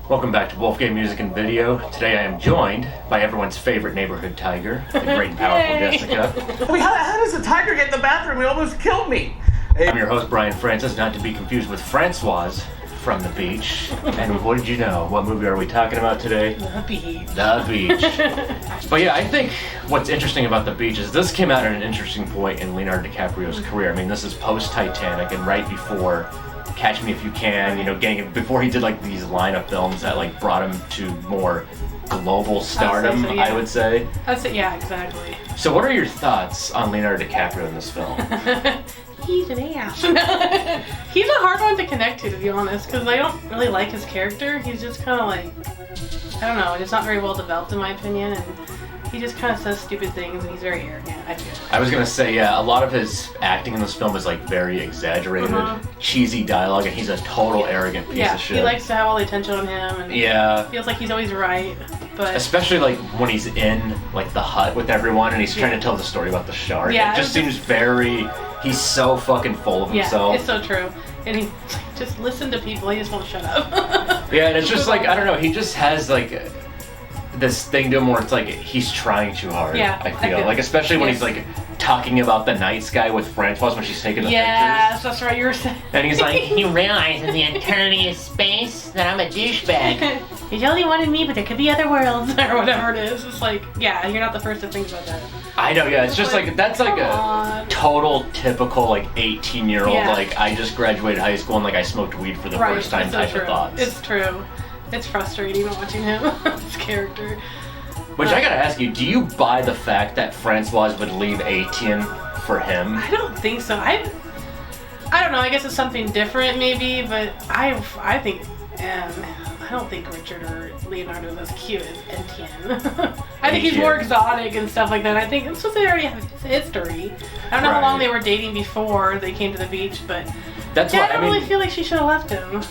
Welcome back to Wolfgang Music and Video. Today I am joined by everyone's favorite neighborhood tiger, the great and powerful Jessica. Wait, how does a tiger get in the bathroom? He almost killed me. I'm your host, Brian Francis, not to be confused with Francoise from The Beach. And what did you know? What movie are we talking about today? The Beach. The Beach. But yeah, I think what's interesting about The Beach is this came out at an interesting point in Leonardo Dicaprio's career. I mean, this is post-Titanic and right before Catch Me If You Can, you know, before he did like these lineup films that like brought him to more global stardom, I would say. Yeah, exactly. So what are your thoughts on Leonardo DiCaprio in this film? He's an ass. He's a hard one to connect to be honest, because I don't really like his character. He's just kind of like, I don't know, just not very well developed in my opinion, and he just kind of says stupid things, and he's very arrogant, I feel. I was gonna say, yeah, a lot of his acting in this film is like very exaggerated, cheesy dialogue, and he's a total arrogant piece of shit. He likes to have all the attention on him, and feels like he's always right. But especially like when he's in like the hut with everyone, and he's trying to tell the story about the shark. Yeah, it just seems very. He's so fucking full of himself. Yeah, it's so true. And he just listen to people. He just won't shut up. Yeah, and it's just like I don't know. He just has like this thing to him where it's like he's trying too hard. Yeah, I feel like especially when he's like talking about the night sky with Francoise when she's taking the pictures. Yes, that's right. You were saying. And he's like, You realize in the eternity of space that I'm a douchebag. There's only one in me, but there could be other worlds, or whatever it is. It's like, yeah, you're not the first to think about that. I know, yeah. It's just like that's like a total typical like 18-year-old like I just graduated high school and like I smoked weed for the first time type of thoughts. It's true. It's frustrating watching him, his character. Which I gotta ask you, do you buy the fact that Francoise would leave Etienne for him? I don't think so. I don't know. I guess it's something different, maybe. But I think, I don't think Richard or Leonardo is as cute as Etienne. I think he's more exotic and stuff like that. I think it's just they already have history. I don't know how long they were dating before they came to the beach, but that's I don't really feel like she should have left him.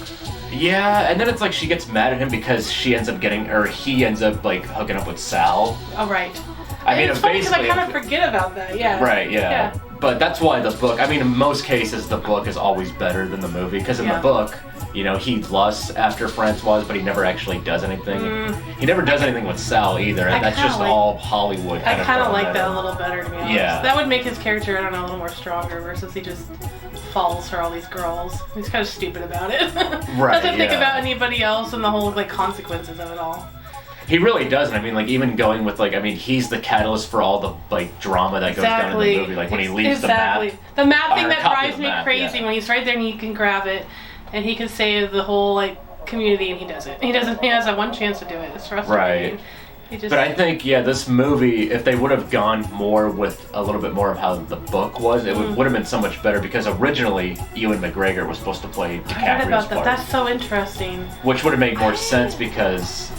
Yeah, and then it's like she gets mad at him because he ends up like hooking up with Sal. Oh, right. I mean, it's funny because I kind of forget about that, Right, yeah. But that's why the book, I mean, in most cases, the book is always better than the movie, because in the book, you know, he lusts after Francoise, but he never actually does anything. He never does anything with Sal either, and that's just all Hollywood kind of. I kind of like that a little better, to be honest. Yeah. That would make his character, I don't know, a little more stronger, versus he just falls for all these girls. He's kind of stupid about it. Doesn't think about anybody else and the whole like consequences of it all. He really doesn't. I mean, like, even going with, like, I mean, he's the catalyst for all the, like, drama that goes down in the movie. Like, when he leaves the map. The map thing that drives me crazy when he's right there and he can grab it and he can save the whole, like, community and he doesn't. He has that one chance to do it. It's frustrating. Right. But I think, this movie, if they would have gone more with a little bit more of how the book was, it would have been so much better, because originally Ewan McGregor was supposed to play DiCaprio's I heard about that. part. That's so interesting. Which would have made more sense because...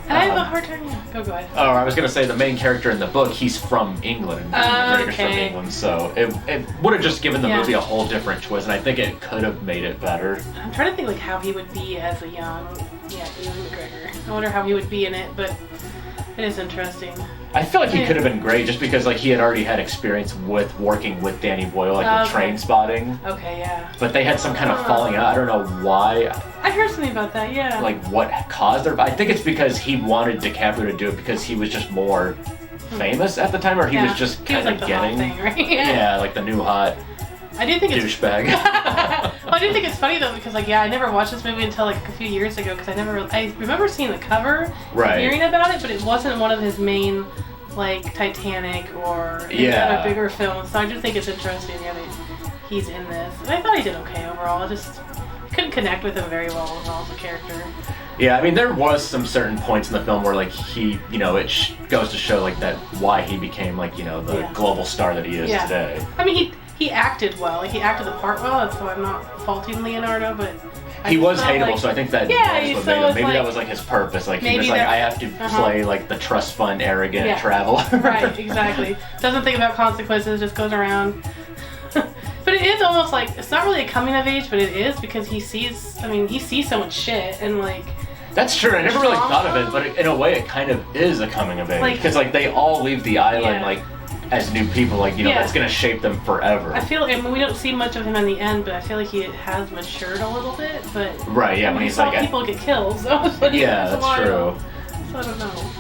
And I have a hard time. Go ahead. Oh, I was gonna say the main character in the book, he's from England. McGregor's from England, so it would have just given the movie a whole different twist, and I think it could have made it better. I'm trying to think like how he would be as a young, Ewan McGregor. I wonder how he would be in it, but it is interesting. I feel like he could have been great just because like he had already had experience with working with Danny Boyle, like with Train Spotting. Okay, yeah. But they had some kind of falling out. I don't know why. I heard something about that, yeah. Like what caused their... I think it's because he wanted DiCaprio to do it because he was just more famous at the time, or he was just kind of getting... The hot thing, right? Yeah, like the new hot I do think douchebag. Well, I do think it's funny though, because like I never watched this movie until like a few years ago, because I remember seeing the cover, hearing about it, but it wasn't one of his main like Titanic or any other bigger films. So I do think it's interesting that he's in this. And I thought he did okay overall. I just couldn't connect with him very well as a character. Yeah, I mean, there was some certain points in the film where, like, he, you know, it goes to show, like, that why he became, like, you know, the global star that he is today. I mean, he acted well. Like, he acted the part well, and so I'm not faulting Leonardo, but... He was hateable, so I think that that's what made him. Maybe that was, like, his purpose. Like, he was like, I have to play, like, the trust fund, arrogant traveler. Right, exactly. Doesn't think about consequences, just goes around... But it is almost like, it's not really a coming of age, but it is, because he sees so much shit, and like... That's true, I never really thought of it, but in a way it kind of is a coming of age. Because, like, they all leave the island, like, as new people, like, you know, that's gonna shape them forever. I feel like, I mean, we don't see much of him in the end, but I feel like he has matured a little bit. But right, yeah, when he he's saw like people get killed, so it's like, yeah, that's true. So I don't know.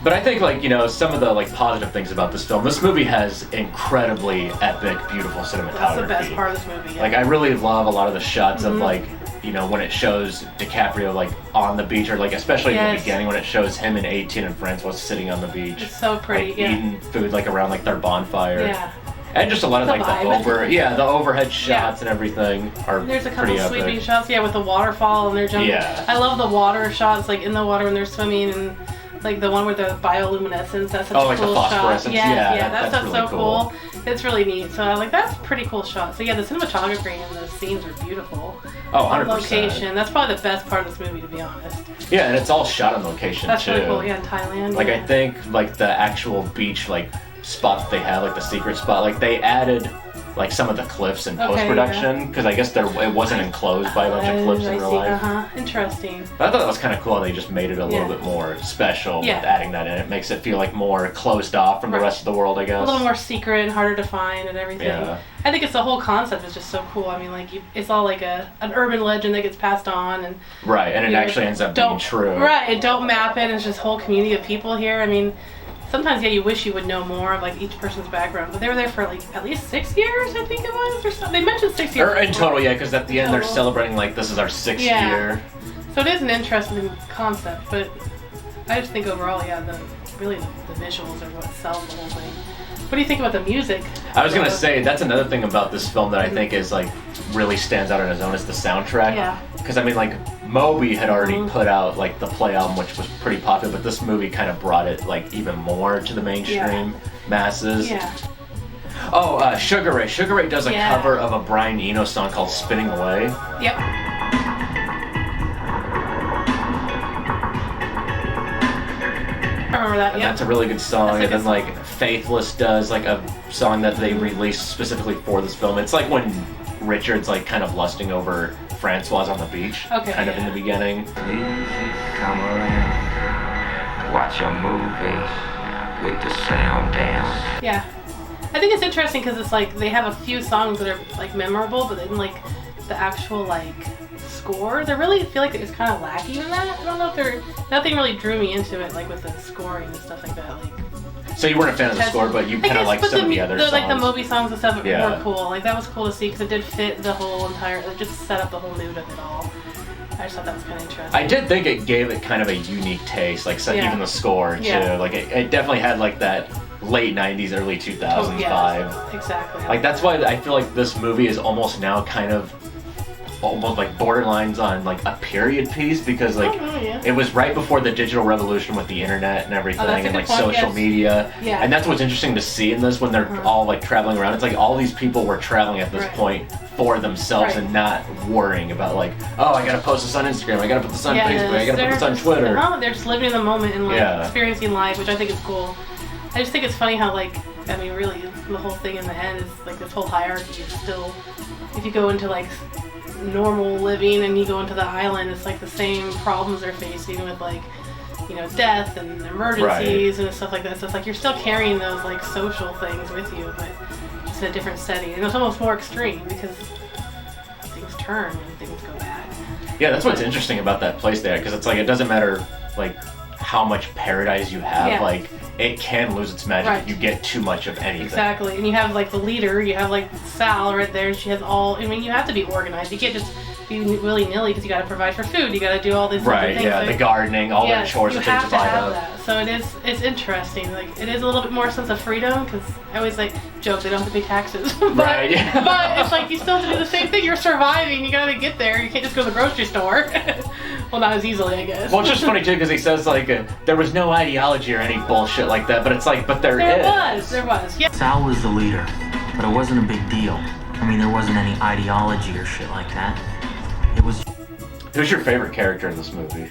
But I think, like, you know, some of the like positive things about this film. This movie has incredibly epic, beautiful cinematography. That's the best part of this movie. Yeah. Like, I really love a lot of the shots of like, you know, when it shows DiCaprio like on the beach, or like especially in the beginning when it shows him and 18 and Francois sitting on the beach. It's so pretty, like, eating food like around like their bonfire. Yeah. And just a lot of The like vibe. the overhead shots and everything are There's a couple pretty sweeping epic. shots, with the waterfall and they're jumping. Yeah. I love the water shots, like in the water when they're swimming, and like the one with the bioluminescence. That's such a like cool the shot. phosphorescence. Yeah, that stuff's really so cool. It's really neat. So like that's a pretty cool shot. So yeah, the cinematography and the scenes are beautiful. Oh, 100%. Location. That's probably the best part of this movie, to be honest. Yeah, and it's all shot on location That's too. really cool. Yeah, in Thailand. Like, yeah. I think, like, the actual beach, like, spot that they have, like, the secret spot, like, they added, like, some of the cliffs in post-production, because I guess it wasn't enclosed by a bunch of cliffs in real life. Interesting. But I thought that was kind of cool how they just made it a little bit more special with adding that in. It makes it feel, like, more closed off from the rest of the world, I guess. A little more secret and harder to find and everything. Yeah. I think it's the whole concept is just so cool. I mean, like, it's all like an urban legend that gets passed on. And right, and it actually ends up being true. Right, and don't map it. It's just a whole community of people here. I mean, sometimes, you wish you would know more of, like, each person's background. But they were there for, like, at least 6 years, I think it was, or something. They mentioned 6 years. Or in total, yeah, because at the end they're celebrating, like, this is our 6th year. So it is an interesting concept, but I just think overall, the visuals are what sells the whole thing. What do you think about the music? I was gonna say, that's another thing about this film that I think is, like, really stands out on its own is the soundtrack. Yeah. Because, I mean, like, Moby had already put out, like, the Play album, which was pretty popular, but this movie kind of brought it, like, even more to the mainstream masses. Yeah. Oh, Sugar Ray. Sugar Ray does a cover of a Brian Eno song called Spinning Away. Yep. I remember that, And that's a really good song. And then, like, song. Faithless does, like, a song that they released specifically for this film. It's like when Richard's, like, kind of lusting over Francois on the beach. Okay, kind of in the beginning. Easy, come around, watch a movie with the sound down. Yeah. I think it's interesting because it's like they have a few songs that are like memorable, but then like the actual like score, they really feel like it's kind of lacking in that. I don't know if nothing really drew me into it, like with the scoring and stuff like that. Like, so you weren't a fan of the score, but you kind of like some of the other songs. Like the Moby songs and stuff were cool. Like that was cool to see because it did fit the whole entire, it just set up the whole mood of it all. I just thought that was kind of interesting. I did think it gave it kind of a unique taste, like even the score too. Yeah. Like it definitely had like that late 90s, early 2000s vibe. Exactly. Like that's why I feel like this movie is almost now kind of almost like borderlines on like a period piece because like it was right before the digital revolution with the internet and everything and like social media. Yeah. And that's what's interesting to see in this when they're all like traveling around. It's like all these people were traveling at this point for themselves and not worrying about like, oh, I gotta post this on Instagram, I gotta put this on Facebook, I gotta put this on Twitter. They're just living in the moment and like experiencing life, which I think is cool. I just think it's funny how like, I mean really the whole thing in the end is like this whole hierarchy is still, if you go into like normal living and you go into the island, it's like the same problems they're facing with like, you know, death and emergencies and stuff like that. So it's like you're still carrying those like social things with you, but just in a different setting. And it's almost more extreme because things turn and things go bad. Yeah, that's what's interesting about that place there, because it's like it doesn't matter like how much paradise you have, like it can lose its magic if you get too much of anything. Exactly, and you have like the leader, you have like Sal right there, and she has all, I mean, you have to be organized. You can't just be willy-nilly because you got to provide for food, you got to do all these different things. The gardening, all the chores that they divide up. That. So it's interesting. Like it is a little bit more sense of freedom because I always like joke they don't have to pay taxes. but, but it's like you still have to do the same thing. You're surviving. You got to get there. You can't just go to the grocery store. Well, not as easily, I guess. Well, it's just funny too because he says like there was no ideology or any bullshit like that, but it's like, but there is. There was. Yeah. Sal was the leader, but it wasn't a big deal. I mean, there wasn't any ideology or shit like that. It was. Who's your favorite character in this movie?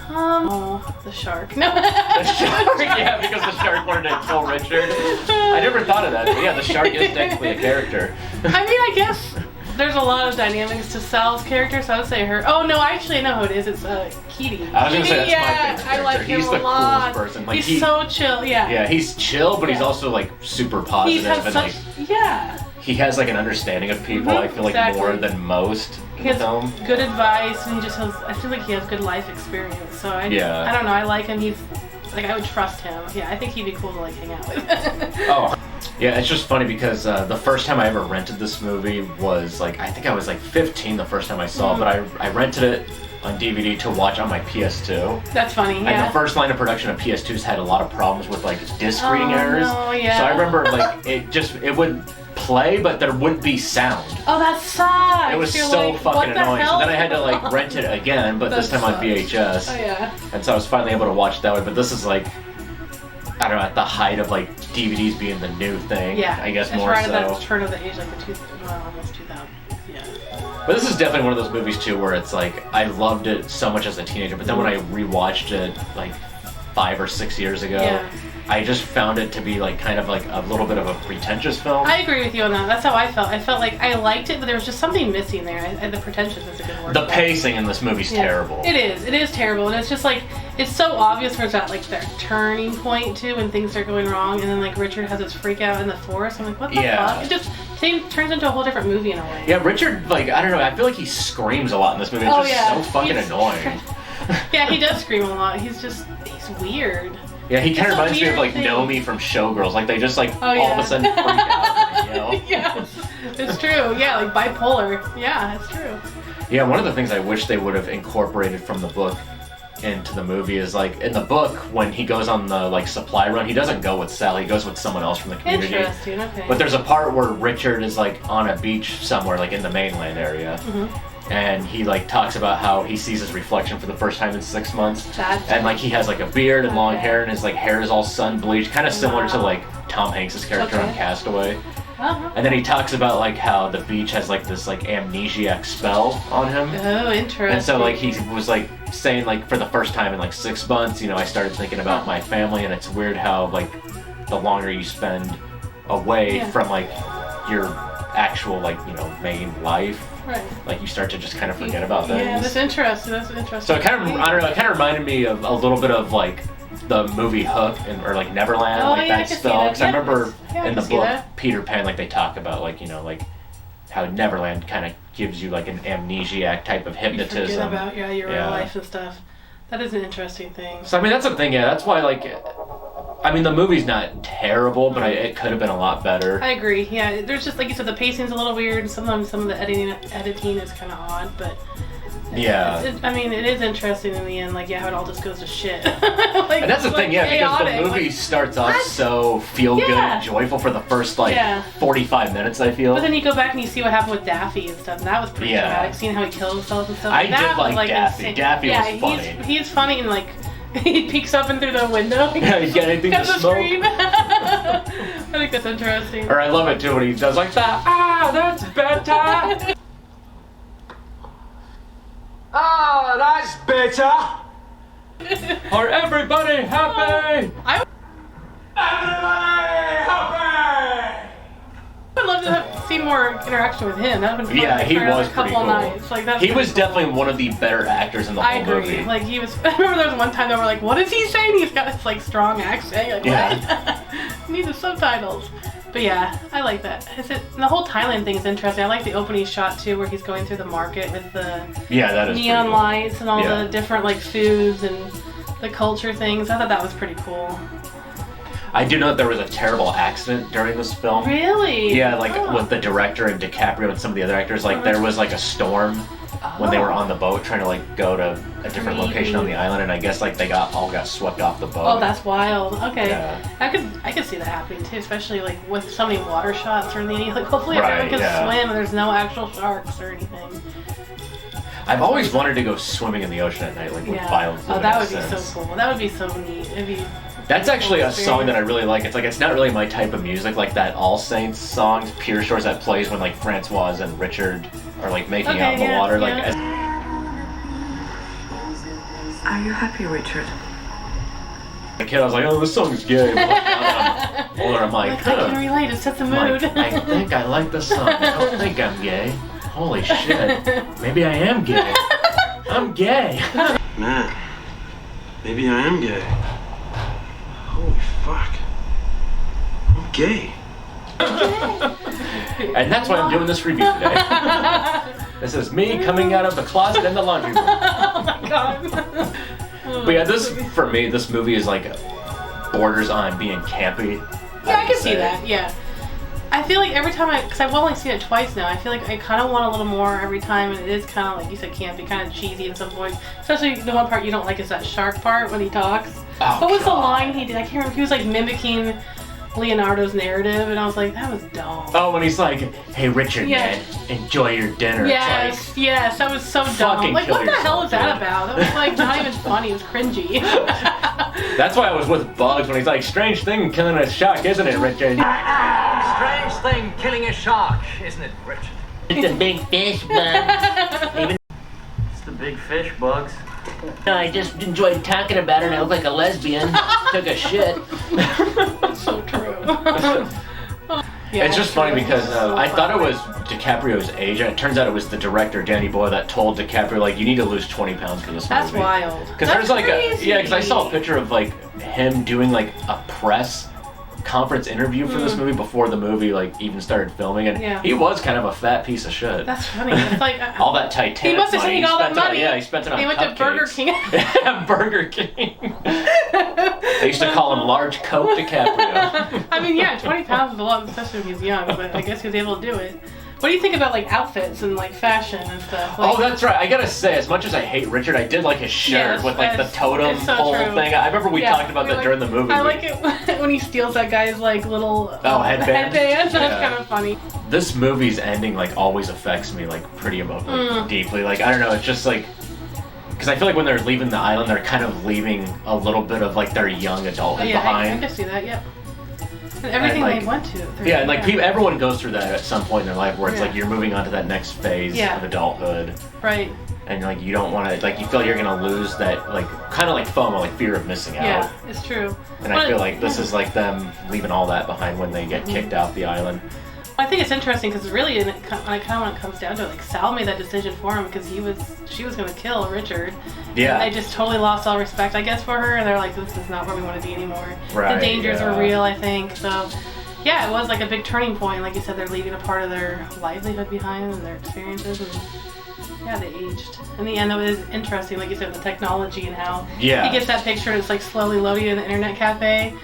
The shark. No. The shark, yeah, because the shark wanted to kill Richard. I never thought of that, but yeah, the shark is technically a character. I mean, I guess there's a lot of dynamics to Sal's character, so I would say her. Oh no, actually I know who it is. It's Keaty. I was gonna say that's yeah, my favorite character. I like him He's a the lot. coolest person. Like, he's so chill. Yeah. Yeah, he's chill, but he's Yeah. also like super He positive has and such. like Yeah. he has like an understanding of people. I feel like exactly. more than most in He the has film. good advice, and he just has. I feel like he has good life experience. So I don't know. I like him. He's like I would trust him. Yeah, I think he'd be cool to like hang out with. Oh, yeah. It's just funny because the first time I ever rented this movie was like I think I was like 15 the first time I saw it, but I rented it on DVD to watch on my PS2. That's funny. Yeah. And the first line of production of PS2s had a lot of problems with like disc reading errors. No, yeah. So I remember like it would play, but there wouldn't be sound. Oh, that sucks. It was You're so like, fucking what the annoying. So hell? then I had to like rent it again, but this That time on sucks. VHS. Oh yeah. And so I was finally able to watch it that way. But this is like, I don't know, at the height of like DVDs being the new thing. Yeah. I guess it's more right so. at that turn of the age, like almost 2000. Yeah. But this is definitely one of those movies too where it's like I loved it so much as a teenager, but then when I rewatched it like 5 or 6 years ago, Yeah. I just found it to be like kind of like a little bit of a pretentious film. I agree with you on that. That's how I felt. I felt like I liked it, but there was just something missing there. The pretentious is a good word. The pacing in this movie's terrible. It is. It is terrible, and it's just like it's so obvious where it's at like that turning point too, when things are going wrong, and then like Richard has his freak out in the forest. I'm like, what the fuck? It just turns into a whole different movie in a way. Yeah, Richard, like, I don't know, I feel like he screams a lot in this movie. It's just so fucking annoying. Yeah, he does scream a lot. He's weird. Yeah, he kind It's of a reminds me of weird like Nomi from Showgirls. Like they just like Oh, all of a sudden freak out and yell. Yes, it's true. Yeah, like bipolar. Yeah, it's true. Yeah, one of the things I wish they would have incorporated from the book into the movie is like in the book when he goes on the like supply run, he doesn't go with Sally, he goes with someone else from the community. Interesting. Okay. But there's a part where Richard is like on a beach somewhere like in the mainland area. And he like talks about how he sees his reflection for the first time in 6 months. And like he has like a beard and long hair and his like hair is all sun bleached, kind of similar to like Tom Hanks' character on Castaway. And then he talks about like how the beach has like this like amnesiac spell on him. Oh, interesting. And so like he was like saying like for the first time in like 6 months, you know, I started thinking about my family, and it's weird how like the longer you spend away from like your actual like, you know, main life, like you start to just kind of forget about things. Yeah, that's interesting. That's interesting. So it kind of, I don't know, it kind of reminded me of a little bit of like the movie Hook or like Neverland, like yeah, that spell. Because I remember in the book that. Peter Pan, like they talk about like, you know, like how Neverland kind of gives you like an amnesiac type of hypnotism. You forget about your real life and stuff. That is an interesting thing. So I mean that's the thing, yeah. That's why like, I mean the movie's not terrible, but it could have been a lot better. I agree. Yeah, there's just like you said, the pacing's a little weird, and sometimes some of the editing is kind of odd, but. Yeah. I mean, it is interesting in the end, like, how it all just goes to shit. Like, and that's the thing, yeah, because chaotic. the movie starts off so feel-good and joyful for the first, 45 minutes, I feel. But then you go back and you see what happened with Daffy and stuff, and that was pretty dramatic, seeing how he killed himself and stuff. I that did like Daffy. Insane. Daffy was funny. He's funny, and, like, he peeks up and through the window. Yeah, he's got anything to smoke. I think that's interesting. Or I love it, too, when he does, like, that's bedtime! That's better. Are everybody happy? Everybody happy. I would love to see more interaction with him. That would have been fun. Yeah, he for was a pretty couple cool. Nights. Like, that's he was definitely one of the better actors in the whole agree. movie. Like he was. I remember there was one time they were like, "What is he saying?" He's got this like strong accent. You're like, what? Need the subtitles. But yeah, I like that. And the whole Thailand thing is interesting. I like the opening shot too, where he's going through the market with the that is neon cool. lights and all the different like foods and the culture things. I thought that was pretty cool. I do know that there was a terrible accident during this film. Really? Yeah, like with the director and DiCaprio and some of the other actors. Like there was like a storm when they were on the boat trying to like go to a different location on the island, and I guess like they all got swept off the boat. Oh, that's wild. Okay, Yeah. I could see that happening too, especially like with so many water shots or anything. Like hopefully everyone can swim and there's no actual sharks or anything. I've always wanted to go swimming in the ocean at night, like with violent Oh, that would be so cool. That would be so neat. It'd be. That's actually a song that I really like. It's like it's not really my type of music, like that All Saints song, Pure Shores, that plays when like Francoise and Richard are like making out in the water. Like, are you happy, Richard? as a kid, I was like, oh, this song's gay. But now that I'm older, I'm like, I can relate. It sets the mood. I think I like the song. I don't think I'm gay. Holy shit. Maybe I am gay. I'm gay. Man, maybe I am gay. Holy fuck. I'm gay. And that's why I'm doing this review today. This is me coming out of the closet in the laundry room. Oh my god. But yeah, for me, this movie is like borders on being campy. Yeah, I can see that, yeah. I feel like every time because I've only seen it twice now, I feel like I kind of want a little more every time, and it is kind of, like you said, campy, kind of cheesy in some points. Especially the one part you don't like is that shark part when he talks. Oh, what was the God. line he did? I can't remember. He was like mimicking Leonardo's narrative, and I was like, that was dumb. Oh, when he's like, hey, Richard, Yeah. man, enjoy your dinner. Yes, It's yes, that was so dumb. Fucking Like, kill what the hell yourself, is that dude. about? That was like not even funny. It was cringy. That's why I was with Bugs when he's like, strange thing killing a shark, isn't it, Richard? Strange thing killing a shark, isn't it, Richard? It's a big fish, Bugs. It's the big fish, Bugs. No, I just enjoyed talking about it. I look like a lesbian. Took a shit. So true. Yeah, It's just funny true. because So I thought it funny. was DiCaprio's age, and it turns out it was the director, Danny Boyle, that told DiCaprio, like, you need to lose 20 pounds for this That's movie. wild. Because That's there's like crazy. because I saw a picture of like him doing like a press conference interview for this movie before the movie like even started filming, and Yeah. he was kind of a fat piece of shit. That's funny. It's like all that Titanic he must have money, taken all that spent it on- money. yeah, he spent it on He went to Burger cupcakes. King. Yeah, Burger King. They used to call him Large Coke DiCaprio. I mean, yeah, 20 pounds is a lot, especially when he's young, but I guess he was able to do it. What do you think about like outfits and like fashion and stuff? Like, Oh, that's right. I gotta say, as much as I hate Richard, I did like his shirt Yes, with like the it's totem so pole true. thing. I remember we Yeah, talked about we that like- during the movie. I like it when he steals that guy's like little headband. That's Yeah. kind of funny. This movie's ending like always affects me like pretty deeply. Like I don't know, it's just like because I feel like when they're leaving the island, they're kind of leaving a little bit of like their young adulthood Oh, yeah, I behind. can see that. Yep. And everything like- they went to. Yeah, and like everyone goes through that at some point in their life where it's Yeah. like you're moving on to that next phase Yeah. of adulthood, Right. and like you don't want to like you feel you're gonna lose that like kind of like FOMO, like fear of missing out. Yeah, it's true. And I feel like this is like them leaving all that behind when they get kicked off the island. I think it's interesting because really, when it comes down to it, like Sal made that decision for him because she was going to kill Richard. Yeah. And they just totally lost all respect, I guess, for her, and they're like, this is not where we want to be anymore. Right, The dangers yeah. were real, I think. So, yeah, it was like a big turning point. Like you said, they're leaving a part of their livelihood behind and their experiences, and yeah, they aged. In the end, though, it is interesting, like you said, the technology and how Yeah. he gets that picture and it's like slowly loading in the internet cafe.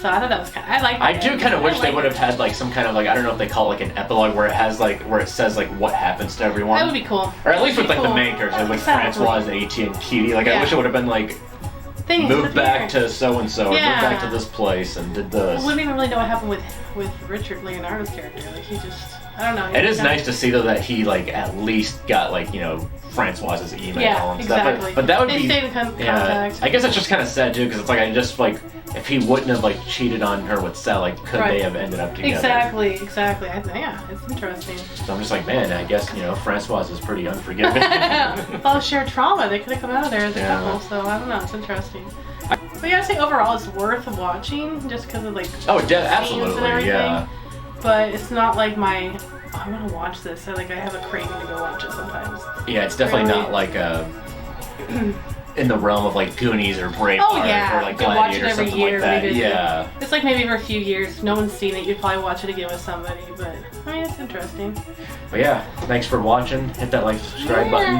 So I thought that was kind of, I like that. I do kind of wish they like would have it. had like some kind of like I don't know if they call it like an epilogue where it has like where it says like what happens to everyone. That would be cool. Or at least with like Cool. the main characters, like with Exactly. Francoise and E.T. and Kitty. Like I Yeah. wish it would have been like Things moved with back the to so and so, or moved Yeah. back to this place and did this. We wouldn't even really know what happened with Richard Leonardo's character. Like he just, I don't know. It is nice to see though that he like at least got like Francoise's email Yeah, and stuff. exactly. But that would They be stayed in contact. I guess it's just kind of sad too because it's like I just like if he wouldn't have like cheated on her with Sal, like could Right. they have ended up together? Exactly. Yeah, it's interesting. So I'm just like, man, I guess Francoise is pretty unforgiving. All shared trauma. They could have come out of there as a Yeah. couple. So I don't know. It's interesting. But yeah, I'd say overall it's worth watching just because of like Oh, scenes and absolutely, everything. yeah. But it's not like I want to watch this. So like I have a craving to go watch it sometimes. Yeah, it's definitely Really? not like in the realm of like Goonies or Braveheart Oh yeah, or like you can watch it Gladiator or every something year. like that. Maybe Yeah. it's like maybe for a few years. If no one's seen it, you'd probably watch it again with somebody. But I mean, it's interesting. But yeah, thanks for watching. Hit that like subscribe button.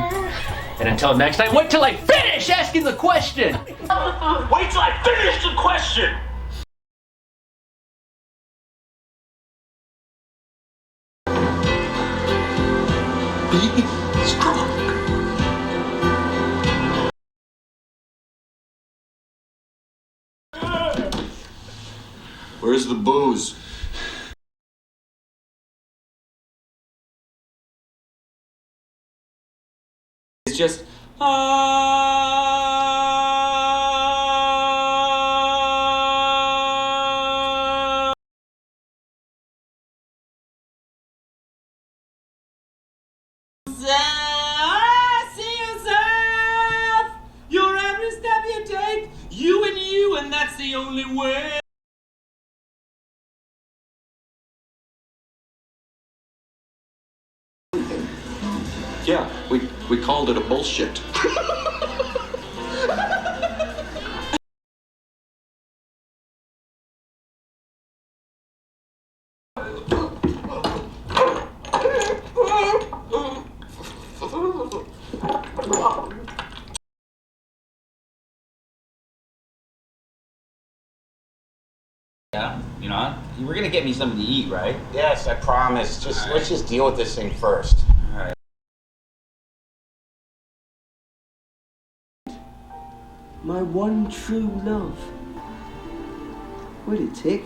And until next time, wait till I finish asking the question. Wait till I finish the question! Be strong. Where's the booze? It's just. See yourself! Your every step you take, you, and that's the only way. We called it a bullshit. Yeah, you know, you were gonna get me something to eat, right? Yes, I promise. Let's just deal with this thing first. All right. My one true love. Wait a tick.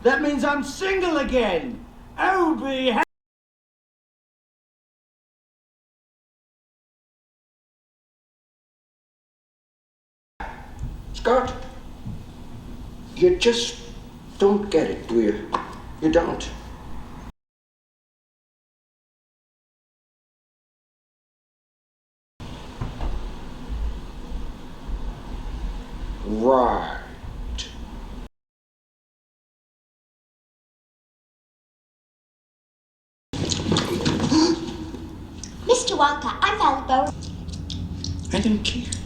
That means I'm single again. Oh, be Scott, you just don't get it, do you? You don't. Right. Mr. Wonka, I found both. I don't care.